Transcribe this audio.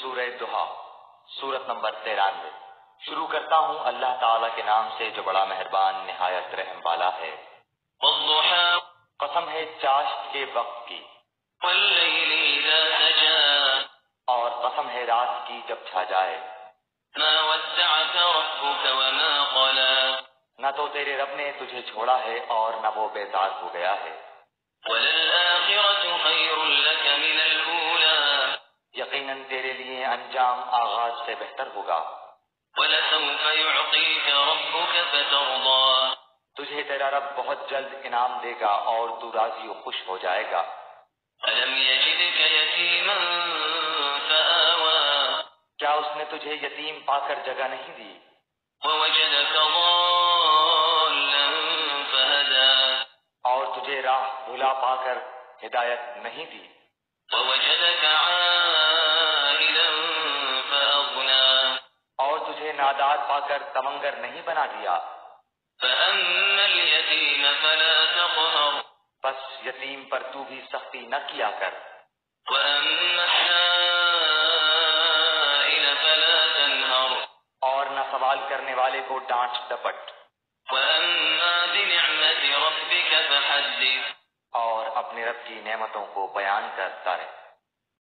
سورہ دہا، سورت نمبر 93۔ شروع کرتا ہوں اللہ تعالیٰ کے نام سے جو بڑا مہربان نہایت رحم والا ہے۔ والضحى قسم ہے چاشت کے وقت کی، والليل إذا سجى اور قسم ہے رات کی جب چھا جائے۔ ما ودعك ربك وما قلى نہ تو تیرے رب نے تجھے چھوڑا ہے اور نہ وہ بیزار ہو گیا ہے۔ وللآخرة خير لك من الأولى یقیناً تیرے لیے انجام آغاز سے بہتر ہوگا۔ ولسوف يعطيك ربك فترضى تجھے تیرا رب بہت جلد انعام دے گا اور تو راضی و خوش ہو جائے گا۔ ألم يجدك يتيما فآوى کیا اس نے تجھے یتیم پا کر جگہ نہیں دی، ووجدك ضالا فهدى اور تجھے راہ بھلا پا کر ہدایت نہیں دی، ووجدك عائلا فأغنى اور تجھے نادار پا کر تمنگر نہیں بنا دیا۔ فأما اليتيم فلا تقهر بس یتیم پر تو بھی سختی نہ کیا کر، وأما السائل فلا تنهر اور نہ سوال کرنے والے کو ڈانٹ ڈپٹ، وأما بنعمة ربك فحدث اور اپنے رب کی نعمتوں کو بیان کرتا رہے۔